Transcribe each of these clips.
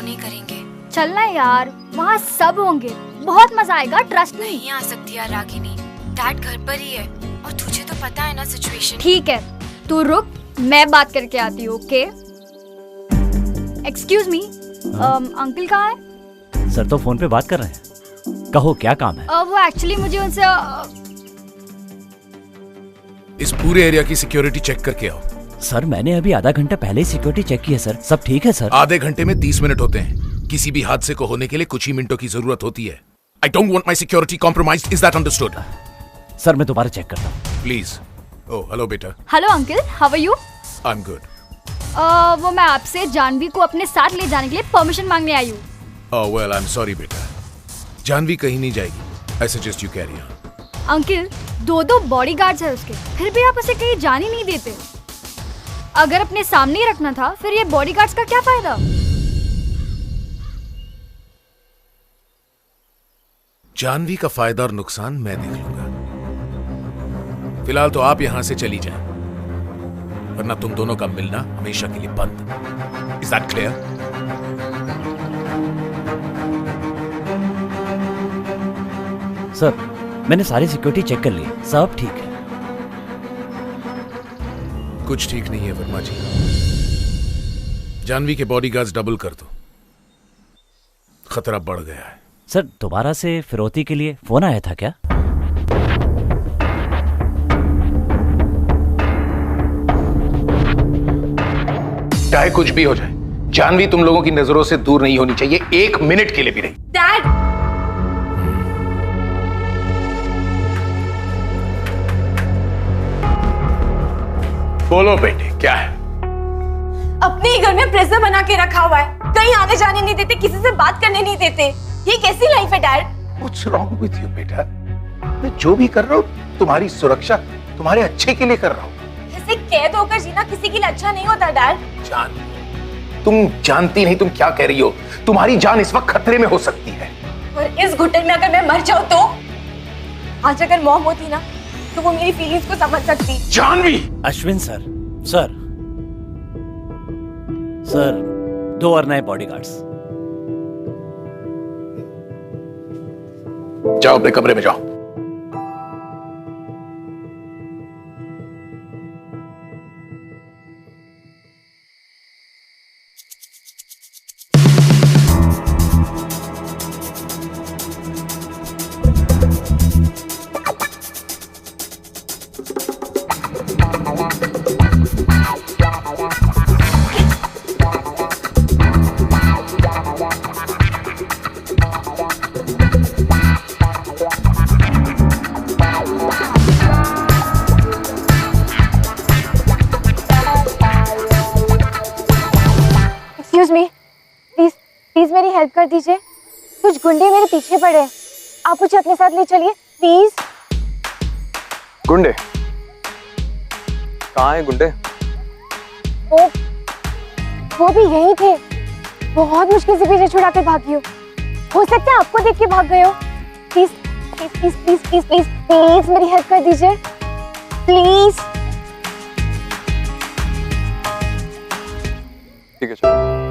Allow नहीं करेंगे। चलना यार, वहाँ सब होंगे, बहुत मजा आएगा, ट्रस्ट नहीं। नहीं आ सकती यार रागिनी, डैड घर पर ही है और तुझे तो पता है ना सिचुएशन। ठीक है, तू रुक, मैं बात करके आती हूँ। ओके? एक्सक्यूज मी, अंकल कहाँ है? सर तो फोन पे बात कर रहे हैं। कहो क्या काम है? वो एक्चुअली मुझे उनसे इस पूरे एरिया की सिक्योरिटी चेक करके आओ। सर मैंने अभी आधा घंटा पहले ही सिक्योरिटी चेक की है सर, सब ठीक है सर। आधे घंटे में 30 मिनट होते हैं। किसी भी हादसे को होने के लिए कुछ ही मिनटों की जरूरत होती है। I don't want my security compromised. Is that understood? Sir मैं दोबारा चेक करता हूँ। Please. Oh, hello बेटा। Hello uncle, how are you? I'm good. वो मैं आपसे जानवी को अपने साथ ले जाने के लिए परमिशन मांगने आई हूँ। Oh well, I'm sorry बेटा। जानवी कहीं नहीं जाएगी। I suggest you carry on. Uncle, 2 bodyguards है उसके, फिर भी आप उसे कहीं जाने नहीं देते। अगर अपने सामने ही रखना था, फिर ये बॉडीगार्ड्स का क्या फायदा? जानवी का फायदा और नुकसान मैं देख लूंगा। फिलहाल तो आप यहां से चली जाएं, वरना तुम दोनों का मिलना हमेशा के लिए बंद। Is that clear? सर मैंने सारी सिक्योरिटी चेक कर ली, सब ठीक है। कुछ ठीक नहीं है वर्मा जी। जानवी के बॉडीगार्ड्स डबल कर दो, खतरा बढ़ गया है। सर दोबारा से फिरौती के लिए फोन आया था क्या? चाहे कुछ भी हो जाए, जानवी तुम लोगों की नजरों से दूर नहीं होनी चाहिए, 1 मिनट के लिए भी नहीं। डैड, बोलो बेटे, क्या है? अपने ही घर में प्रेशर बना के रखा हुआ है, कहीं आने जाने नहीं देते, किसी से बात करने नहीं देते। ये कैसी लाइफ है dad? What's wrong with you बेटा? मैं जो भी कर रहा हूँ तुम्हारी सुरक्षा, तुम्हारे अच्छे के लिए कर रहा हूँ। ऐसे कैद होकर जीना किसी के लिए अच्छा नहीं होता डैड। जान, तुम जानती नहीं तुम क्या कह रही हो। तुम्हारी जान इस वक्त खतरे में हो सकती है। और इस घुटन में अगर मैं मर जाऊं तो? आज अगर मॉम होती ना, तो वो मेरी फीलिंग्स को समझ सकती। जानवी! अश्विन सर, सर 2 और नए बॉडीगार्ड्स। जाओ अपने कमरे में जाओ। प्लीज मेरी हेल्प कर दीजिए, कुछ गुंडे मेरे पीछे पड़े हैं, आप मुझे अपने साथ ले चलिए प्लीज। गुंडे? कहाँ है गुंडे? वो भी यहीं थे, बहुत मुश्किल से पीछे छुड़ा के भागी हो सकता है आपको देख के भाग गए हो। Please please please please please please please मेरी हेल्प कर दीजिए प्लीज। ठीक है चलो।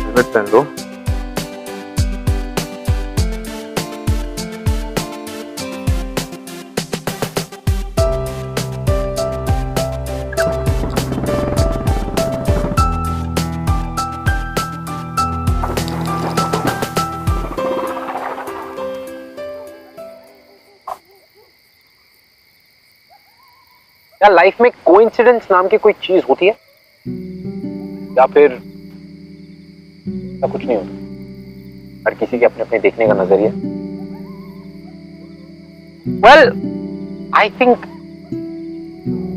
हेलमेट पहन लो। क्या लाइफ में कोइंसिडेंस नाम की कोई चीज होती है या फिर कुछ नहीं होता? हर किसी के अपने अपने देखने का नजरिया। वेल आई थिंक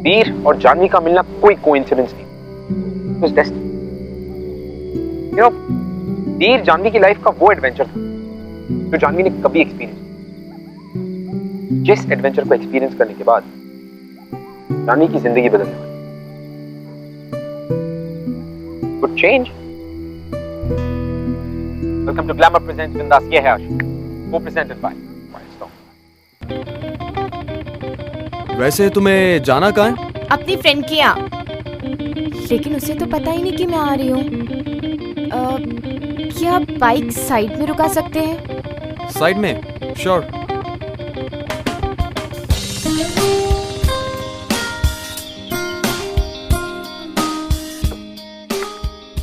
वीर और जानवी का मिलना कोई कोइंसिडेंस नहीं, it was destiny. You know, Veer Jahnavi की लाइफ का वो एडवेंचर था जो जानवी ने कभी एक्सपीरियंस किया। जिस एडवेंचर को एक्सपीरियंस करने के बाद जानवी की जिंदगी बदलने वाली। वो change. Welcome to Glamour Presents Bindas. ये है आशिक, co-presented by Milestone. वैसे तुम्हें जाना कहाँ है? अपनी फ्रेंड के यहाँ, लेकिन उसे तो पता ही नहीं कि मैं आ रही हूँ। क्या बाइक साइड में रुका सकते हैं? साइड में? श्योर।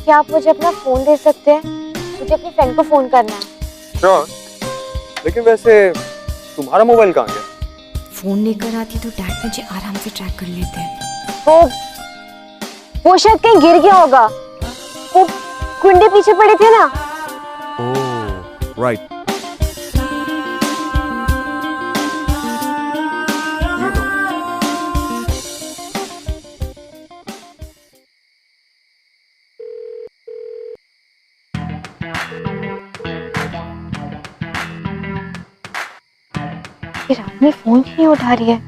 क्या आप मुझे अपना फोन दे सकते हैं? मुझे अपनी फ्रेंड को फोन करना है। श्योर। लेकिन वैसे तुम्हारा मोबाइल कहाँ गया? फोन लेकर आती तो डैड मुझे आराम से ट्रैक कर लेते हैं। वो शायद कहीं गिर गया होगा। वो गुंडे पीछे पड़े थे ना। ओह, राइट। ये रानी फोन क्यों नहीं उठा रही है?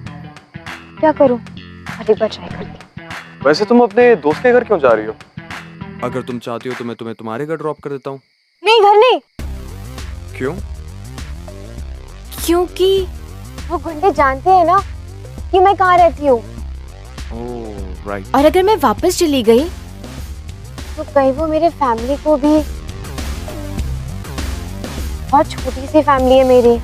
क्या करूं? और एक बार ट्राई करती हूँ। वैसे तुम अपने दोस्त के घर क्यों जा रही हो? अगर तुम चाहती हो तो मैं तुम्हें तुम्हारे घर ड्रॉप कर देता हूँ। नहीं, घर नहीं। क्यों? क्योंकि वो गुंडे जानते हैं ना कि मैं कहाँ रहती हूँ। ओह, राइट। और अगर मैं वापस चली गई तो कहीं वो मेरे फैमिली को भी, बहुत छोटी सी फैमिली है मेरी,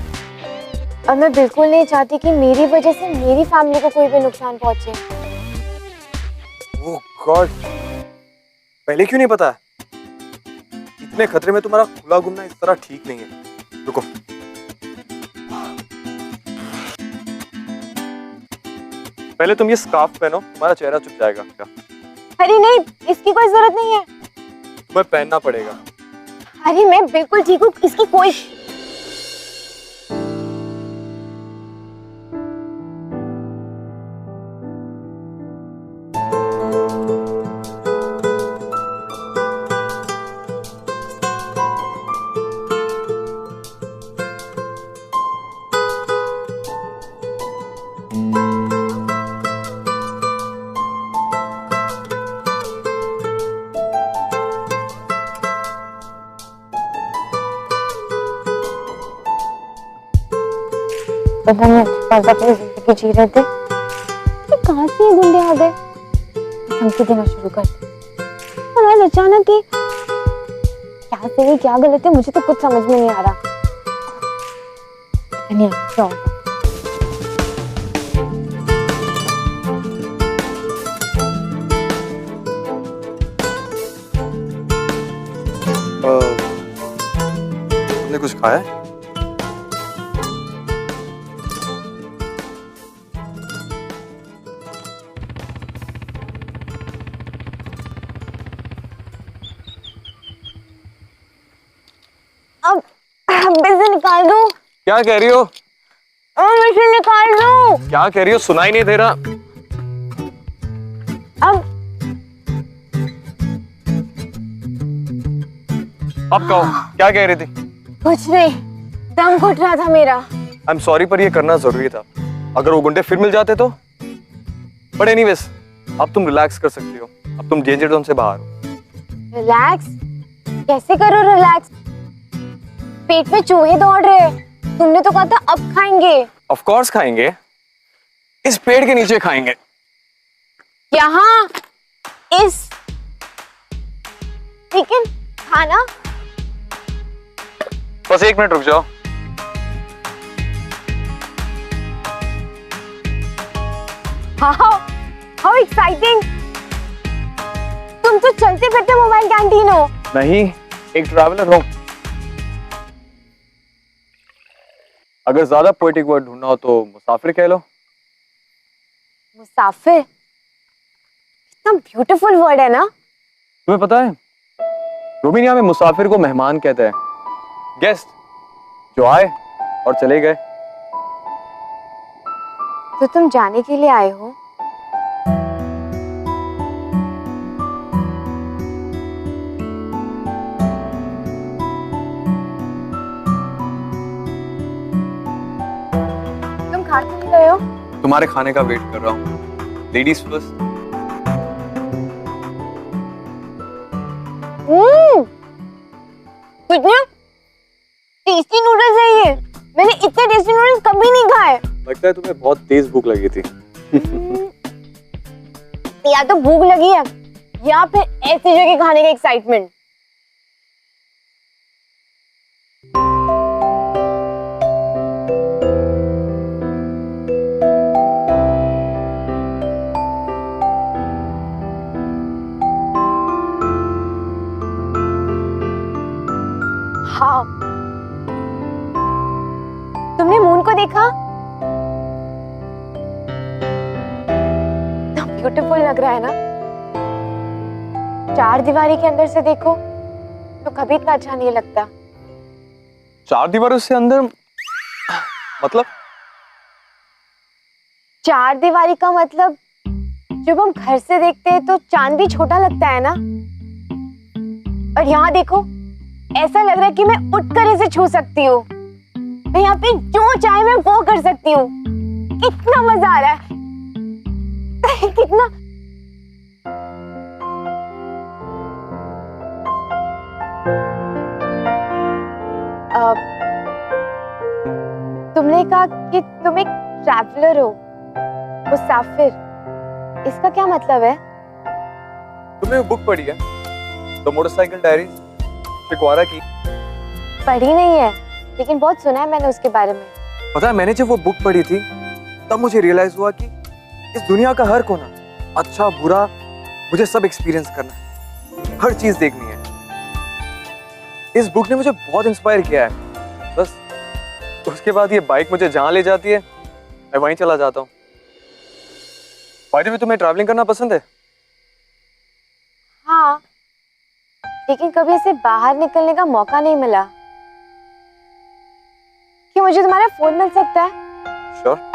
और मैं बिल्कुल नहीं चाहती कि मेरी वजह से मेरी फैमिली को कोई भी नुकसान पहुंचे। ओह गॉड, पहले क्यों नहीं पता? इतने खतरे में तुम्हारा खुला घूमना इस तरह ठीक नहीं है। रुको, पहले तुम ये स्कार्फ पहनो, तुम्हारा चेहरा छुप जाएगा। क्या? अरे नहीं, इसकी कोई जरूरत नहीं है। तुम्हें पहनना पड़ेगा। अरे मैं बिल्कुल ठीक हूँ, इसकी कोई। पता नहीं बस अपनी जिंदगी जी रहे थे, तो कहाँ से ये गुंडे आ गए? धमकी देना शुरू कर दी। और आज अचानक ही क्या सही क्या गलत है, मुझे तो कुछ समझ में नहीं आ रहा। नहीं क्या होगा? तुमने कुछ खाया है? अब इसे निकाल दो। क्या कह रही हो? अब इसे निकाल दो। क्या कह रही हो? सुनाई नहीं दे रहा। अब कहो, क्या कह रही थी? कुछ नहीं, दम घुट रहा था मेरा। आई एम सॉरी, पर ये करना जरूरी था। अगर वो गुंडे फिर मिल जाते तो। बट एनीवेज, अब तुम रिलैक्स कर सकती हो। अब तुम डेंजर जोन से बाहर हो। रिलैक्स? कैसे करो रिलैक्स? पेट में चूहे दौड़ रहे हैं। तुमने तो कहा था अब खाएंगे। ऑफ कोर्स खाएंगे, इस पेड़ के नीचे खाएंगे। यहाँ इस, लेकिन खाना? बस 1 मिनट रुक जाओ। How exciting! तुम तो चलते फिरते मोबाइल कैंटीन हो। नहीं, एक ट्रैवलर हूं। अगर ज्यादा पोएटिक वर्ड ढूंढना हो तो मुसाफिर कह लो। मुसाफिर कितना ब्यूटीफुल वर्ड है ना। तुम्हें पता है, रोमानिया में मुसाफिर को मेहमान कहते हैं, गेस्ट जो आए और चले गए। तो तुम जाने के लिए आए हो? तुम खा क्यों नहीं रहे हो? तुम्हारे खाने का वेट कर रहा हूँ। Ladies first. कुछ नहीं, टेस्टी नूडल्स है ये। मैंने इतने टेस्टी नूडल्स कभी नहीं खाए। लगता है तुम्हें बहुत तेज भूख लगी थी। या तो भूख लगी है या फिर ऐसी जगह खाने का एक्साइटमेंट। हाँ, तुमने मून को देखा? ब्यूटीफुल लग रहा है ना? चार दीवारी के अंदर से देखो तो कभी इतना अच्छा नहीं लगता। चार दीवारों से अंदर मतलब? चार दीवारी का मतलब जब हम घर से देखते हैं तो चांद भी छोटा लगता है ना। और यहाँ देखो, ऐसा लग रहा है कि मैं उठकर इसे छू सकती हूँ। मैं यहाँ पे जो चाहे मैं वो कर सकती हूँ। कितना मजा आ रहा है। कितना तुमने कहा कि तुम एक ट्रैवलर हो, मुसाफिर। इसका क्या मतलब है? तुमने वो बुक पढ़ी है, द मोटरसाइकिल डायरी, शिकवारा की? पढ़ी नहीं है, लेकिन बहुत सुना है मैंने उसके बारे में। पता है, मैंने जब वो बुक पढ़ी थी तब मुझे रियलाइज हुआ कि इस दुनिया का हर कोना, अच्छा बुरा, मुझे सब एक्सपीरियंस करना है, हर चीज देखनी है। इस बुक ने मुझे बहुत इंस्पायर किया है। बस उसके बाद ये बाइक मुझे जहां ले जाती है मैं वहीं चला जाता हूँ। बाय द वे, तुम्हें ट्रैवलिंग करना पसंद है? हाँ, लेकिन कभी ऐसे बाहर निकलने का मौका नहीं मिला। क्या मुझे तुम्हारा फोन मिल सकता है? श्योर।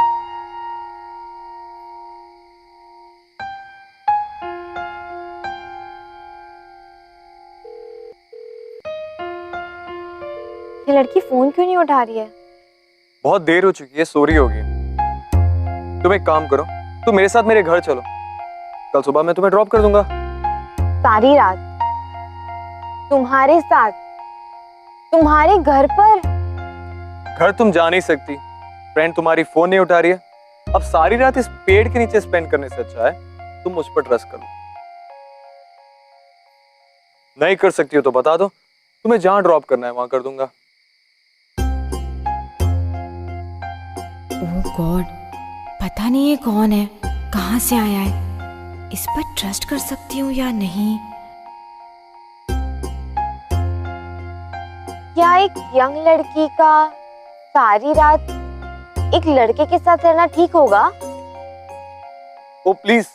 ये लड़की फोन क्यों नहीं उठा रही है? बहुत देर हो चुकी है, सो रही होगी। तुम एक काम करो, तुम मेरे साथ मेरे घर चलो, कल सुबह मैं तुम्हें ड्रॉप कर दूंगा। सारी रात तुम्हारे साथ, तुम्हारे घर पर? घर तुम जा नहीं सकती, फ्रेंड तुम्हारी फोन नहीं उठा रही है। अब सारी रात इस पेड़ के नीचे स्पेंड करने से अच्छा है तुम मुझ पर ट्रस्ट करो। नहीं कर सकती हो तो बता दो, तुम्हें जहां ड्रॉप करना है वहां कर दूंगा। ओह गॉड, पता नहीं ये कौन है, कहां से आया है, इस पर ट्रस्ट कर सकती हूँ या नहीं? क्या एक यंग लड़की का सारी रात एक लड़के के साथ रहना ठीक होगा? ओ प्लीज,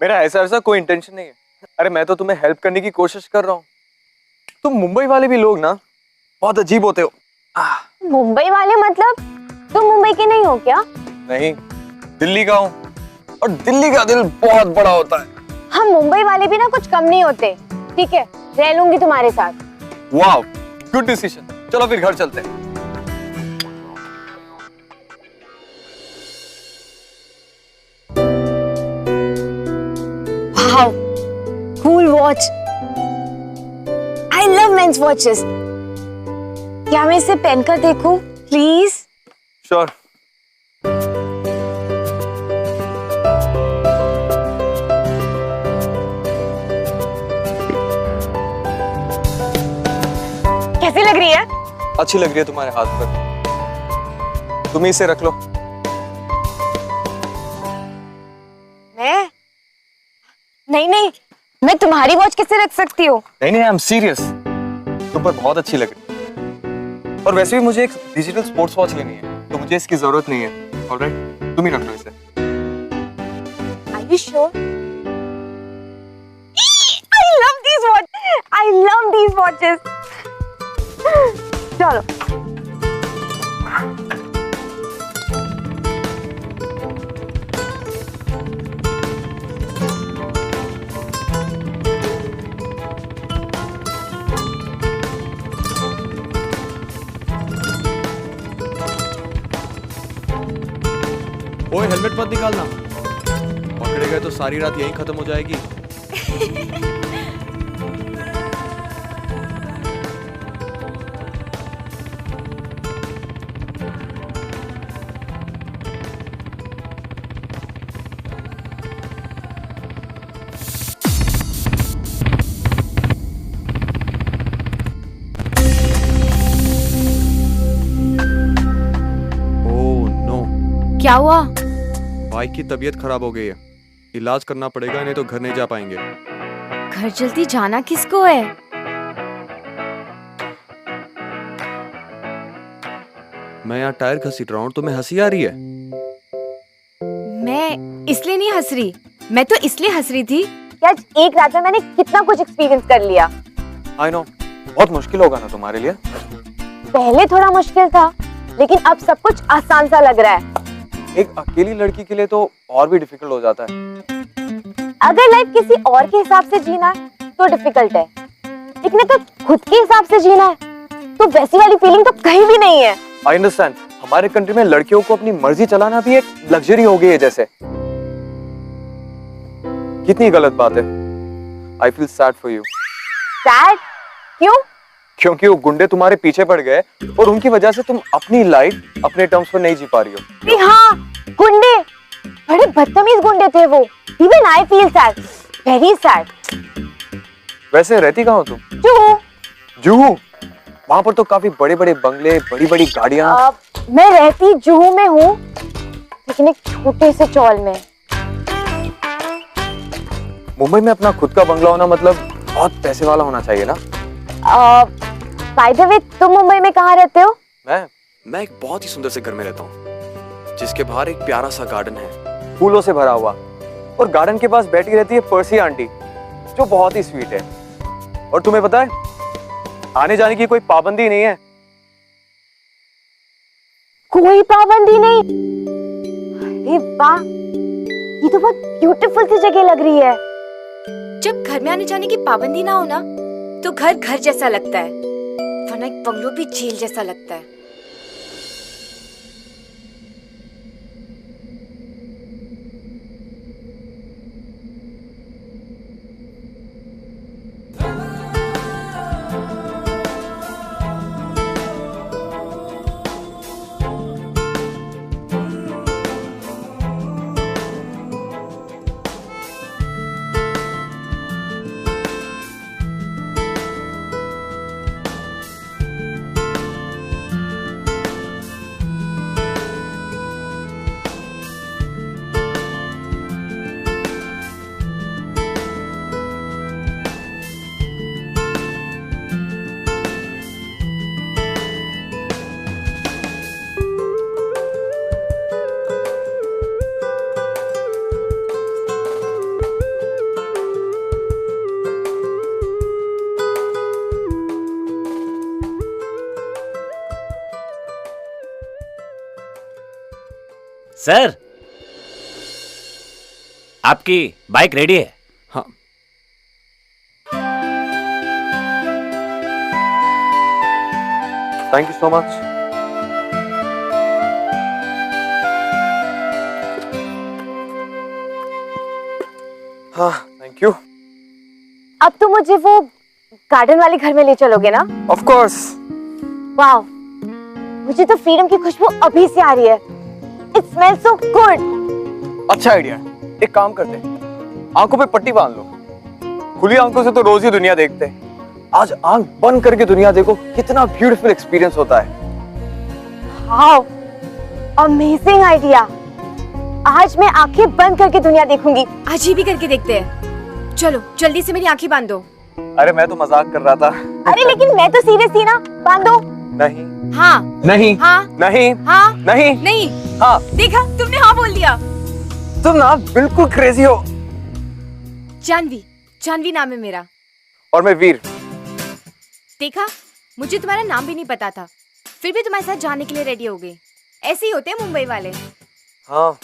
मेरा ऐसा कोई इंटेंशन नहीं है। अरे मैं तो तुम्हें हेल्प करने की कोशिश कर रहा हूँ। तुम मुंबई वाले भी लोग ना बहुत अजीब होते हो। मुंबई वाले मतलब तुम मुंबई के नहीं हो क्या? नहीं, दिल्ली का हूँ, और दिल्ली का दिल बहुत बड़ा होता है। हम मुंबई वाले भी ना कुछ कम नहीं होते। ठीक है, रह लूंगी तुम्हारे साथ। वाह, गुड डिसीजन। चलो फिर घर चलते हैं। Wow, cool watch. I love men's watches. क्या मैं इसे पहनकर देखूं, प्लीज? श्योर। कैसी लग रही है? अच्छी लग रही है तुम्हारे हाथ पर। तुम इसे रख लो। मैं? नहीं, मैं तुम्हारी वॉच कैसे रख सकती हूँ? नहीं, आई एम सीरियस। तुम पर बहुत अच्छी लग रही है। और वैसे भी मुझे एक डिजिटल स्पोर्ट्स वॉच लेनी है, तो मुझे इसकी जरूरत नहीं है। ऑलराइट, तुम ही रख लो इसे। Are you sure? I love these watches. I love these watches. चलो। ओए, हेलमेट मत निकालना, पकड़े गए तो सारी रात यहीं खत्म हो जाएगी। क्या हुआ? बाइक की तबीयत खराब हो गई है, इलाज करना पड़ेगा, नहीं तो घर नहीं जा पाएंगे। घर जल्दी जाना किसको है? मैं यहाँ टायर घसीट रहा हूँ, तुम्हें हंसी आ रही है? मैं इसलिए नहीं हंस रही, मैं तो इसलिए हंस रही थी कि आज एक रात में मैंने कितना कुछ एक्सपीरियंस कर लिया। आई नो, बहुत मुश्किल होगा ना तुम्हारे लिए? पहले थोड़ा मुश्किल था, लेकिन अब सब कुछ आसान सा लग रहा है। एक अकेली लड़की के लिए तो और भी डिफिकल्ट हो जाता है। अगर लाइफ किसी और के हिसाब से जीना है तो डिफिकल्ट है, लेकिन अगर खुद के हिसाब से जीना है तो वैसी वाली फीलिंग तो कहीं भी नहीं है। आई अंडरस्टैंड, हमारे कंट्री में लड़कियों को अपनी मर्जी चलाना भी एक लग्जरी हो गई है जैसे। कितनी गलत बात है। I feel sad for you. Sad? क्यों? क्योंकि वो गुंडे तुम्हारे पीछे पड़ गए और उनकी वजह से तुम अपनी लाइफ अपने टर्म्स पर नहीं जी पा रही हो। हाँ, गुंडे, बड़े बदतमीज गुंडे थे वो। Even I feel sad, very sad. वैसे रहती कहाँ हो तुम? जुहू। जुहू? वहाँ पर तो काफी बड़े बड़े बंगले, बड़ी बड़ी गाड़ियाँ। मैं रहती जुहू में हूँ, लेकिन एक छोटे से चौल में। मुंबई में अपना खुद का बंगला होना मतलब बहुत पैसे वाला होना चाहिए ना? बाय द वे, तुम मुंबई में कहाँ रहते हो? मैं एक बहुत ही सुंदर से घर में रहता हूँ, जिसके बाहर एक प्यारा सा गार्डन है, फूलों से भरा हुआ। और गार्डन के पास बैठी रहती है पर्सी आंटी, जो बहुत ही स्वीट है। और तुम्हें पता है, आने जाने की कोई पाबंदी नहीं है। कोई पाबंदी नहीं? अरे वाह, ये तो बहुत ब्यूटीफुल सी जगह लग रही है। जब घर में आने जाने की पाबंदी ना हो ना, तो घर घर जैसा लगता है, वरना एक बंगलो भी जेल जैसा लगता है। सर, आपकी बाइक रेडी है? हाँ। Thank you so much. हाँ, थैंक यू। अब तो मुझे वो गार्डन वाले घर में ले चलोगे ना? Of course. वाह, मुझे तो फ्रीडम की खुशबू अभी से आ रही है। It smells so good. अच्छा आइडिया है। एक काम करते हैं, आंखों पे पट्टी बांध लो। खुली आंखों से तो रोज ही दुनिया देखते हैं, आज आंख बंद करके दुनिया देखो, कितना ब्यूटीफुल एक्सपीरियंस होता है। Wow, amazing idea. आज मैं आंखें बंद करके दुनिया देखूंगी। आज ही भी करके देखते हैं। चलो जल्दी से मेरी आंखें बांध दो। अरे मैं तो मजाक कर रहा था। अरे लेकिन मैं तो सीरियस थी ना। बांधो। नहीं। हाँ नहीं। हाँ नहीं। हाँ नहीं। नहीं। हाँ। देखा, तुमने हाँ बोल दिया। तुम ना बिल्कुल क्रेजी हो। जानवी, जानवी नाम है मेरा। और मैं वीर। देखा, मुझे तुम्हारा नाम भी नहीं पता था, फिर भी तुम्हारे साथ जाने के लिए रेडी हो गए। ऐसे ही होते हैं मुंबई वाले। हाँ,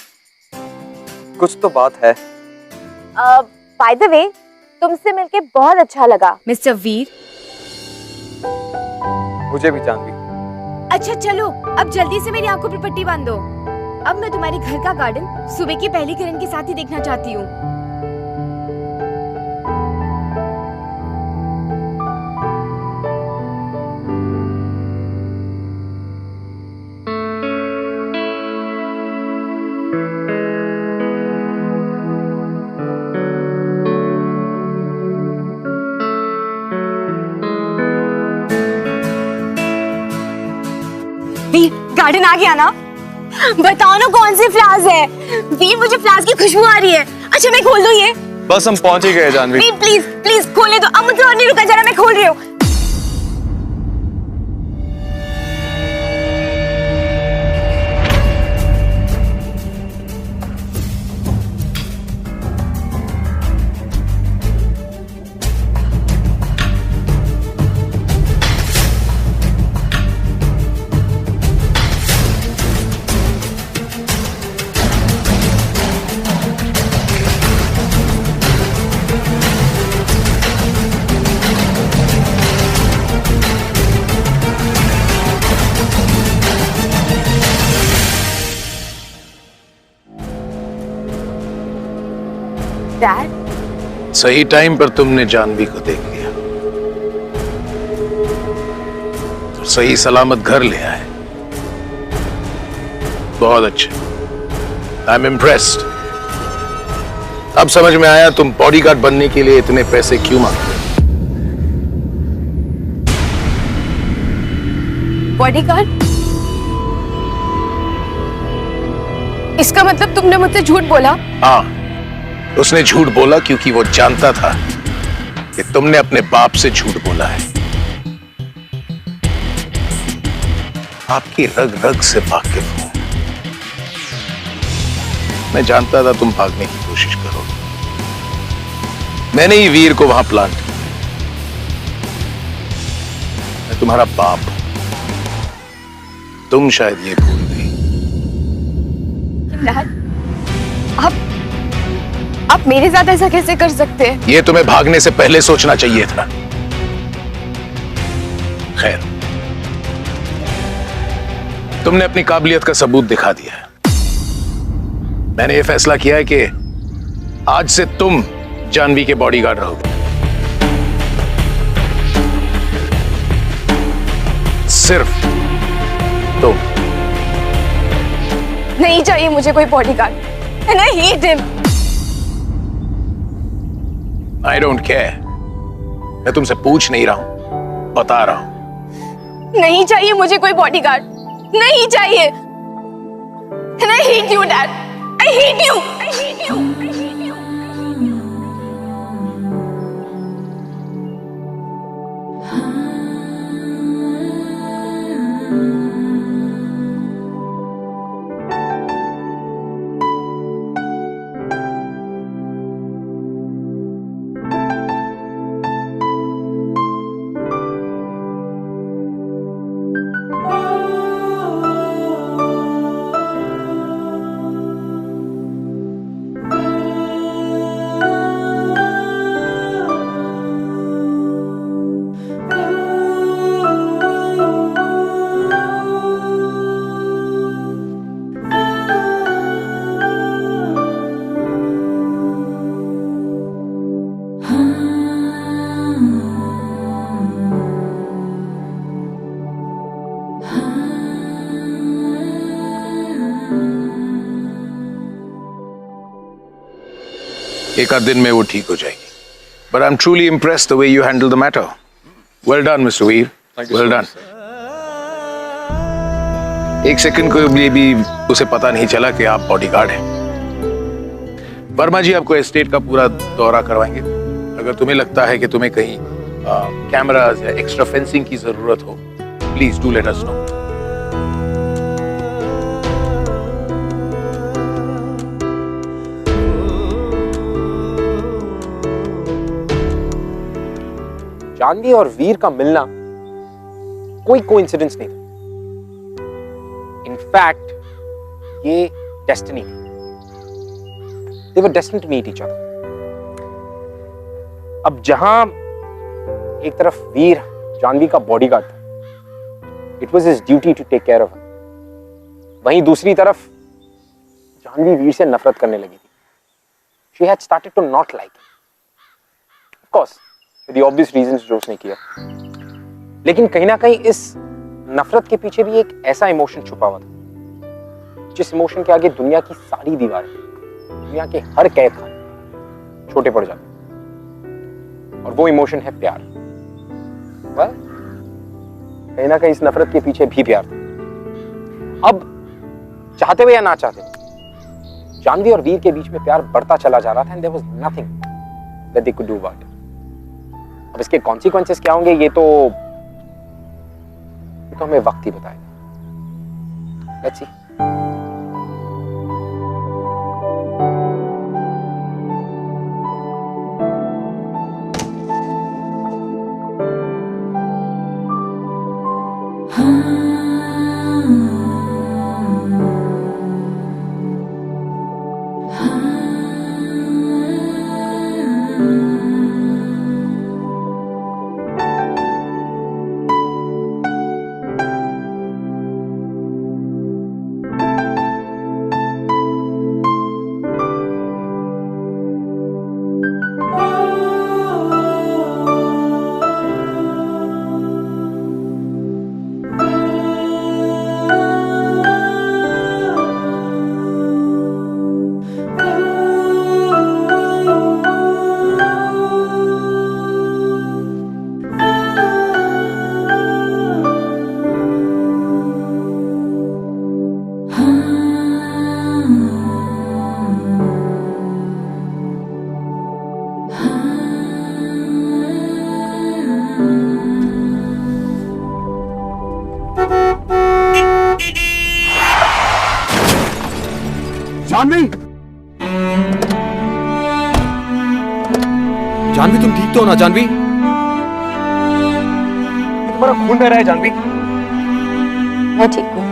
कुछ तो बात है। बाय द वे, तुमसे मिलके बहुत अच्छा लगा मिस्टर वीर। मुझे भी जानवी। अच्छा चलो, अब जल्दी से मेरी आंखों पर पट्टी बांध दो। अब मैं तुम्हारे घर का गार्डन सुबह की पहली किरण के साथ ही देखना चाहती हूँ। वीर, गार्डन आ गया ना? बताओ ना कौन सी फ्लावर्स है। वीर मुझे फ्लावर्स की खुशबू आ रही है। अच्छा मैं खोल दूं ये? बस हम पहुंच ही गए जानवी। वीर प्लीज प्लीज खोलने दो। अब मुझे और नहीं रुका, जरा मैं खोल रही हूँ। डैड, सही टाइम पर तुमने जानवी को देख लिया तो सही सलामत घर ले आए। बहुत अच्छे, आई एम इम्प्रेस्ड। अब समझ में आया तुम बॉडीगार्ड बनने के लिए इतने पैसे क्यों मांगते हो। बॉडीगार्ड? इसका मतलब तुमने मुझसे झूठ बोला? हाँ, उसने झूठ बोला क्योंकि वो जानता था कि तुमने अपने बाप से झूठ बोला है। आपकी रग रग से वाकिफ हूं। मैं जानता था तुम भागने की कोशिश करोगे। मैंने ही वीर को वहां प्लांट किया। मैं तुम्हारा बाप हूं। तुम शायद ये भूल गई। डैड, आप मेरे साथ ऐसा कैसे कर सकते हैं? ये तुम्हें भागने से पहले सोचना चाहिए था। खैर, तुमने अपनी काबिलियत का सबूत दिखा दिया है। मैंने ये फैसला किया है कि आज से तुम जानवी के बॉडीगार्ड रहोगे। सिर्फ तुम। नहीं चाहिए मुझे कोई bodyguard. And I hate him. I don't care. मैं तुमसे पूछ नहीं रहा हूं, बता रहा हूं। नहीं चाहिए मुझे कोई बॉडीगार्ड। नहीं चाहिए। And I hate you, Dad. I hate you. I hate you. I hate you. एक आध दिन में वो ठीक हो जाएगी। But I'm truly impressed the way you handle the matter. Well done, Mr. Veer. Well done. एक सेकंड को भी उसे पता नहीं चला कि आप बॉडीगार्ड हैं। वर्मा जी आपको एस्टेट का पूरा दौरा करवाएंगे। अगर तुम्हें लगता है कि तुम्हें कहीं कैमरास या एक्स्ट्रा फेंसिंग की जरूरत हो, please do let us know. Jahnavi और वीर का मिलना कोई कोइंसिडेंस नहीं था। इनफैक्ट ये डेस्टिनी थी। They were destined to meet each other. अब जहां एक तरफ वीर जानवी का बॉडीगार्ड था, it was his duty to take care of him, वहीं दूसरी तरफ जानवी वीर से नफरत करने लगी थी। She had started to not like him, of course for the obvious reasons जो उसने किया। लेकिन कहीं ना कहीं इस नफरत के पीछे भी एक ऐसा इमोशन छुपा हुआ था जिस इमोशन के आगे दुनिया की सारी दीवारें, दुनिया के हर कैद खाने छोटे पड़ जाते, और वो इमोशन है प्यार। कहीं ना कहीं इस नफरत के पीछे भी प्यार था। अब चाहते हुए या ना चाहते हुए, जानवी और वीर के बीच में प्यार बढ़ता चला जा रहा था, and there was nothing that they could do about it. अब इसके कॉन्सिक्वेंसेस क्या होंगे ये तो हमें वक्त ही बताएगा। Let's see. जानवी, जानवी तुम ठीक तो हो ना? जानवी, तुम्हारा खून बह रहा है। जानवी, मैं ठीक हूँ।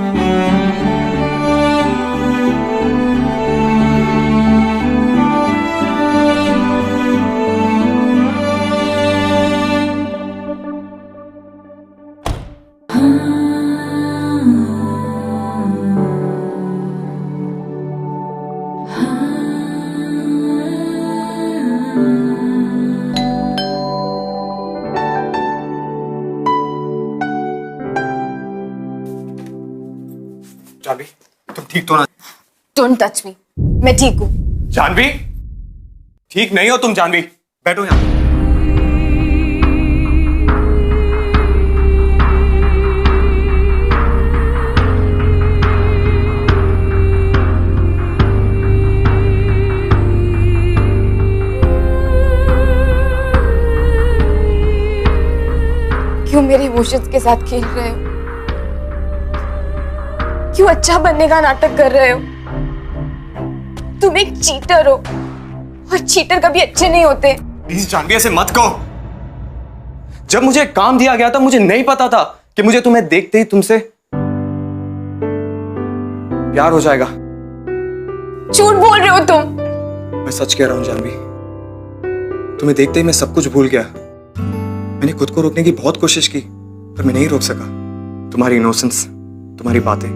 जानवी तुम ठीक तो ना? डोंट टच मी, मैं ठीक हूँ। जानवी, ठीक नहीं हो तुम। जानवी, बैठो यहाँ। क्यों मेरे इमोशंस के साथ खेल रहे हो? क्यों अच्छा बनने का नाटक कर रहे हो? तुम एक चीटर हो और चीटर कभी अच्छे नहीं होते। प्लीज जानवी ऐसे मत कहो। जब मुझे काम दिया गया था मुझे नहीं पता था कि मुझे तुम्हें देखते ही तुमसे प्यार हो जाएगा। झूठ बोल रहे हो तुम। मैं सच कह रहा हूं जानवी, तुम्हें देखते ही मैं सब कुछ भूल गया। मैंने खुद को रोकने की बहुत कोशिश की पर मैं नहीं रोक सका। तुम्हारी इनोसेंस, तुम्हारी बातें,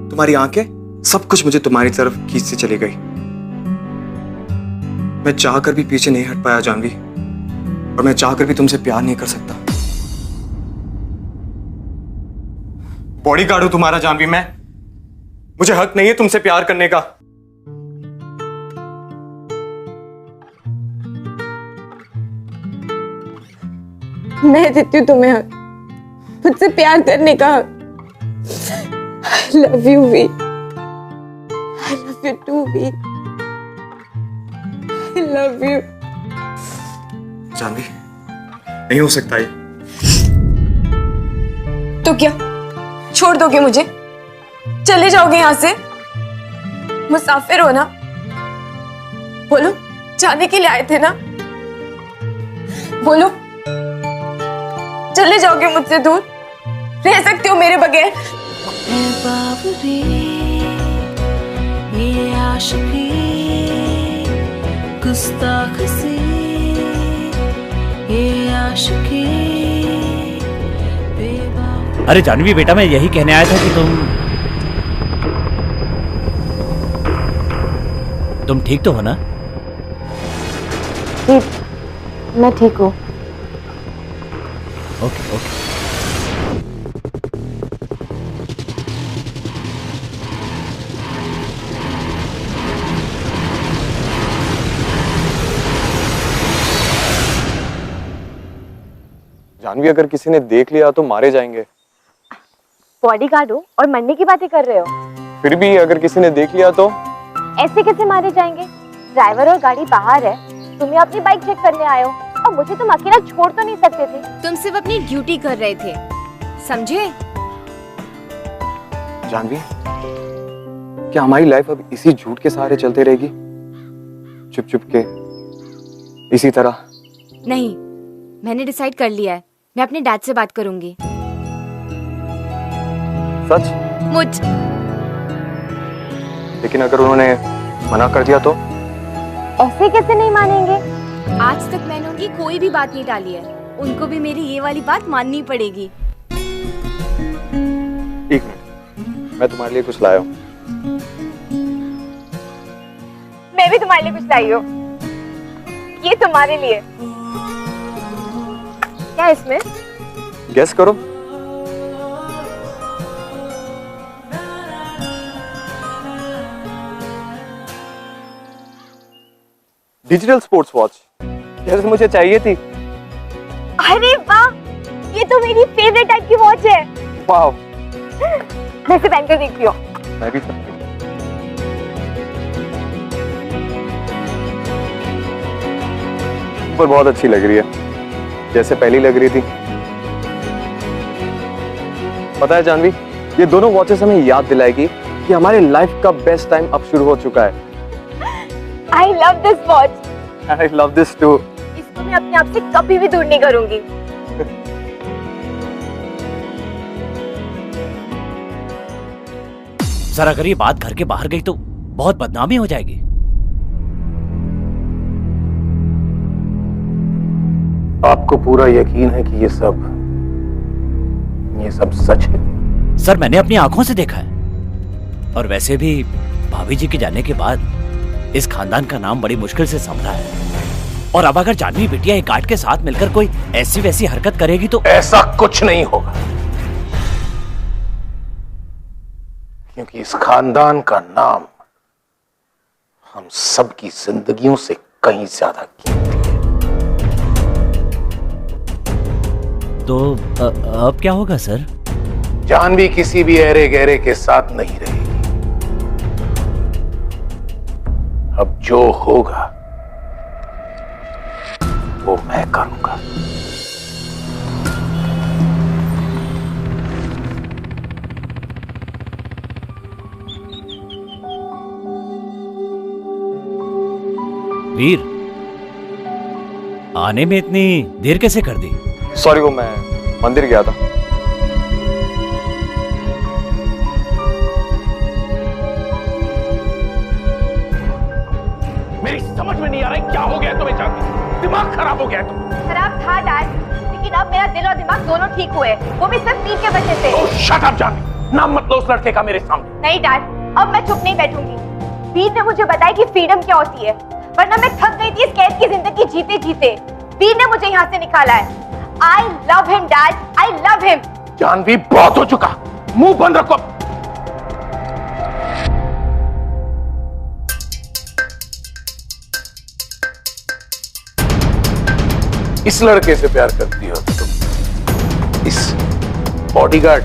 तुम्हारी आंखें, सब कुछ मुझे तुम्हारी तरफ खींचती चली गई। मैं चाहकर भी पीछे नहीं हट पाया जानवी, और मैं चाहकर भी तुमसे प्यार नहीं कर सकता। बॉडीगार्ड हूं तुम्हारा जानवी मैं। मुझे हक नहीं है तुमसे प्यार करने का। मैं देती हूँ तुम्हें हक, मुझसे प्यार करने का हक। I love you, V. I love you too, V. I love you। Jahnavi, नहीं हो सकता ये। तो क्या छोड़ दोगे मुझे? चले जाओगे यहाँ से? मुसाफिर हो ना? बोलो, जाने के लिए आए थे ना? बोलो, चले जाओगे मुझसे दूर? रह सकते हो मेरे बगैर? ये आशिकी गुस्ताख सी, ये आशिकी। अरे जानवी बेटा, मैं यही कहने आया था कि तुम ठीक तो हो ना? ठीक, मैं ठीक हूँ। Okay okay. जानवी, अगर किसी ने देख लिया तो मारे जाएंगे। बॉडीगार्ड हो और मरने की बातें कर रहे हो? फिर भी अगर किसी ने देख लिया तो? ऐसे कैसे मारे जाएंगे? ड्राइवर और गाड़ी बाहर है, तुम्हें अपनी बाइक चेक करने आए हो और मुझे तुम अकेला छोड़ तो नहीं सकते थे। तुम सिर्फ अपनी ड्यूटी कर रहे थे, समझे? जानवी, क्या हमारी लाइफ अब इसी झूठ के सहारे चलते रहेगी? चुप चुप के, इसी तरह? नहीं, मैंने डिसाइड कर लिया है, मैं अपने डैड से बात करूंगी। सच? मुझ लेकिन अगर उन्होंने मना कर दिया तो? ऐसे कैसे नहीं मानेंगे? आज तक मैंने उनकी कोई भी बात नहीं टाली है, उनको भी मेरी ये वाली बात माननी पड़ेगी। एक मिनट, मैं तुम्हारे लिए कुछ लाया हूँ। मैं भी तुम्हारे लिए कुछ लाई हूँ। ये तुम्हारे लिए। क्या इसमें? गेस करो। डिजिटल स्पोर्ट्स वॉच, जैसे मुझे चाहिए थी। अरे वाह, ये तो मेरी फेवरेट टाइप की वॉच है। वाह, मैं इसे पहन कर देखती हूँ। मैं भी। पर बहुत अच्छी लग रही है, जैसे पहली लग रही थी। पता है जानवी, ये दोनों वॉचेस हमें याद दिलाएगी कि हमारे लाइफ का बेस्ट टाइम अब शुरू हो चुका है। I love this watch. I love this too. इसको मैं अपने आप से कभी भी दूर नहीं करूंगी। सर, अगर ये बात घर के बाहर गई तो बहुत बदनामी हो जाएगी। आपको पूरा यकीन है कि ये सब सच है? सर, मैंने अपनी आंखों से देखा है, और वैसे भी भाभी जी के जाने के बाद इस खानदान का नाम बड़ी मुश्किल से संभला है। और अब अगर जानवी बिटिया एक गार्ड के साथ मिलकर कोई ऐसी वैसी हरकत करेगी तो ऐसा कुछ नहीं होगा, क्योंकि इस खानदान का नाम हम सबकी जिंदगियों से कहीं ज्यादा कीमती है। तो अब क्या होगा सर? जानवी किसी भी ऐरे गहरे के साथ नहीं रहेगी। अब जो होगा वो मैं करूंगा। वीर, आने में इतनी देर कैसे कर दी? सॉरी, वो मैं मंदिर गया था। मेरी समझ में नहीं आ रहा क्या हो गया तुम्हें जानवी? दिमाग खराब हो गया तुम? खराब था डैड, लेकिन अब मेरा दिल और दिमाग दोनों ठीक हुए, वो भी सिर्फ पीठ के वजह से। ओह शट अप जानवी, नाम मत लो उस लड़के का मेरे सामने। नहीं डैड, अब मैं चुप नहीं बैठूंगी। वीर ने मुझे बताया कि फ्रीडम क्या होती है, वरना मैं थक गई थी इस कैद की जिंदगी जीते जीते। वीर ने मुझे यहाँ से निकाला है। I love him, Dad. I love him. Janvi, बहुत हो चुका, मुंह बंद रखो। इस लड़के से प्यार करती हो तुम? इस बॉडीगार्ड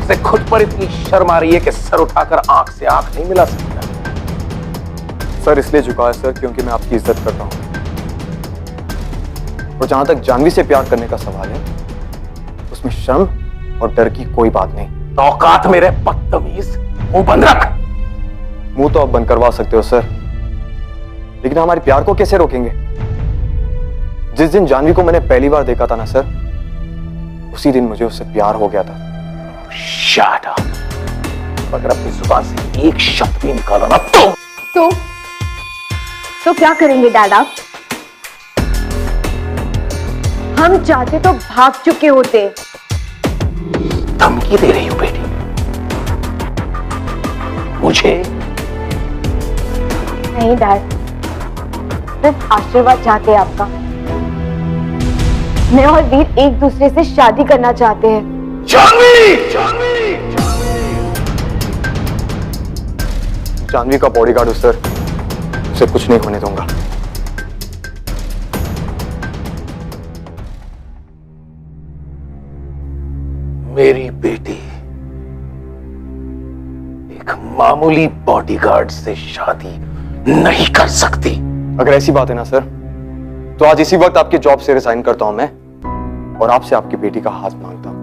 से खुद पर इतनी शर्म आ रही है कि सर उठाकर आंख से आंख नहीं मिला सकता? सर इसलिए झुका है सर, क्योंकि मैं आपकी इज्जत करता हूँ। और जहां तक जानवी से प्यार करने का सवाल है, उसमें शर्म और डर की कोई बात नहीं। औकात में रह बदतमीज, मुंह बंद रख। मुंह तो आप बंद करवा सकते हो सर, लेकिन हमारे प्यार को कैसे रोकेंगे? जिस दिन जानवी को मैंने पहली बार देखा था ना सर, उसी दिन मुझे उससे प्यार हो गया था। Shut up. अगर अपनी जुबान से एक शब्द भी निकाला ना तो क्या करेंगे डैड आप? हम चाहते तो भाग चुके होते। धमकी दे रही हो बेटी मुझे? नहीं डैड, सिर्फ आशीर्वाद चाहते हैं आपका। मैं और वीर एक दूसरे से शादी करना चाहते हैं। जानवी! जानवी का बॉडीगार्ड हूं सर, उसे कुछ नहीं होने दूंगा। मेरी बेटी एक मामूली बॉडीगार्ड से शादी नहीं कर सकती। अगर ऐसी बात है ना सर, तो आज इसी वक्त आपके जॉब से रिजाइन करता हूं मैं और आपसे आपकी बेटी का हाथ मांगता हूं।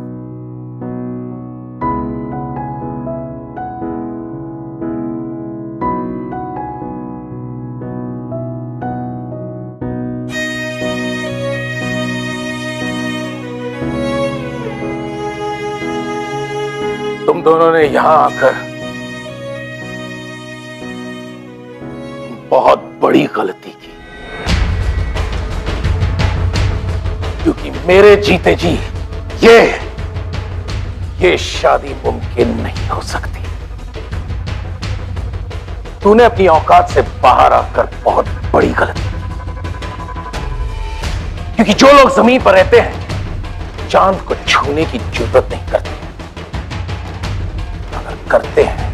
तुम दोनों ने यहां आकर बहुत बड़ी गलती की, क्योंकि मेरे जीते जी ये शादी मुमकिन नहीं हो सकती। तूने अपनी औकात से बाहर आकर बहुत बड़ी गलती की, क्योंकि जो लोग जमीन पर रहते हैं चांद को छूने की जरूरत नहीं करते, अगर करते हैं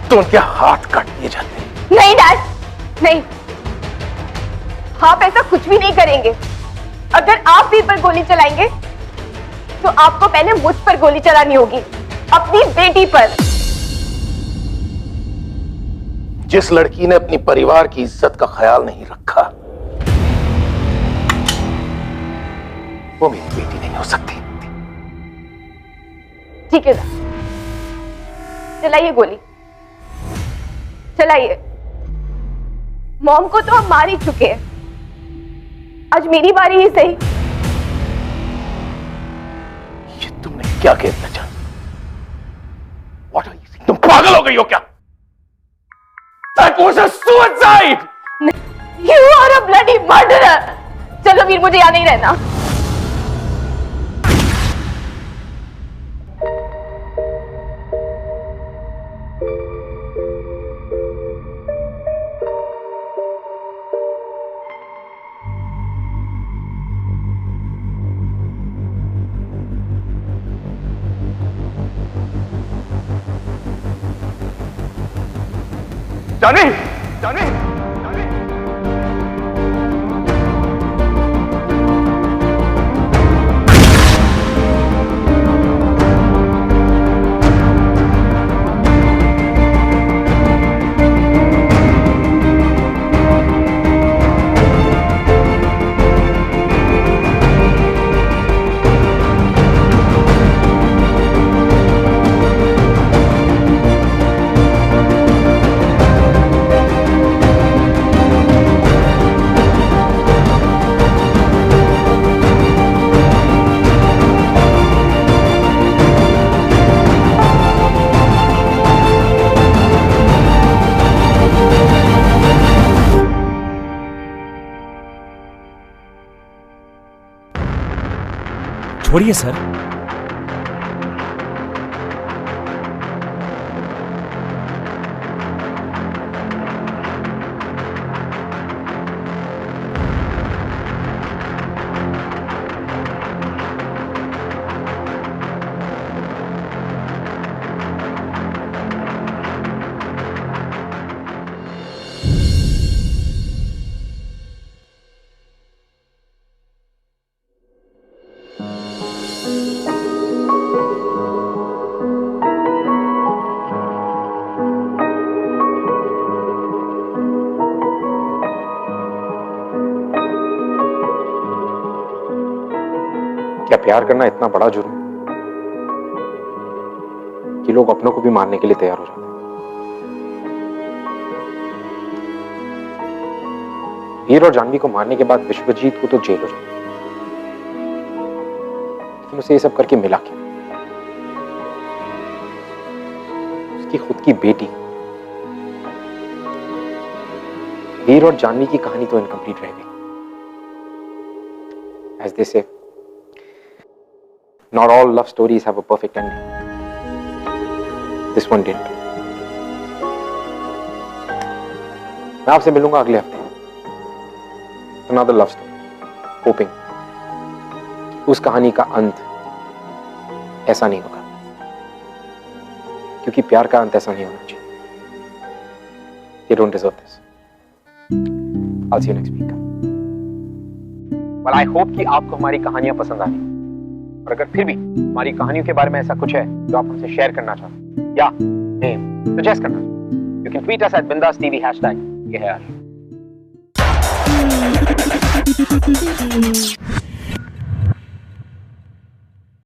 तो उनके हाथ काट दिए जाते हैं। नहीं डैड, नहीं, आप ऐसा कुछ भी नहीं करेंगे। अगर आप वीर पर गोली चलाएंगे तो आपको पहले मुझ पर गोली चलानी होगी, अपनी बेटी पर। जिस लड़की ने अपनी परिवार की इज्जत का ख्याल नहीं रखा वो मेरी बेटी नहीं हो सकती। ठीक है, चलाइए गोली, चलाइए। मॉम को तो हम मार ही चुके हैं, आज मेरी बारी ही सही। ये तुमने क्या कह दिया जान? What are you saying? तुम पागल हो गई हो क्या? That was a suicide! You are a bloody murderer! चलो वीर, मुझे यहाँ नहीं रहना। जानी, जानी, जानी। छोड़िए सर। क्या प्यार करना इतना बड़ा जुर्म कि लोग अपनों को भी मारने के लिए तैयार हो जाते हैं? वीर और जानवी को मारने के बाद विश्वजीत को तो जेल हो जाती, लेकिन उसे ये सब करके मिला क्या? उसकी खुद की बेटी। वीर और जानवी की कहानी तो इनकम्प्लीट रह गई। As they say, not all love stories have a perfect ending. This one didn't. मैं आपसे मिलूंगा अगले हफ्ते। Another love story. Hoping उस कहानी का अंत ऐसा नहीं होगा, क्योंकि प्यार का अंत ऐसा नहीं होना चाहिए। You don't deserve this. I'll see you next week. Well, I hope कि आपको हमारी कहानियां पसंद आई, और अगर फिर भी हमारी कहानियों के बारे में ऐसा कुछ है जो आप हमसे शेयर करना चाहते हैं या सजेस्ट करना, you can tweet us @bindaastv #, ये है यार।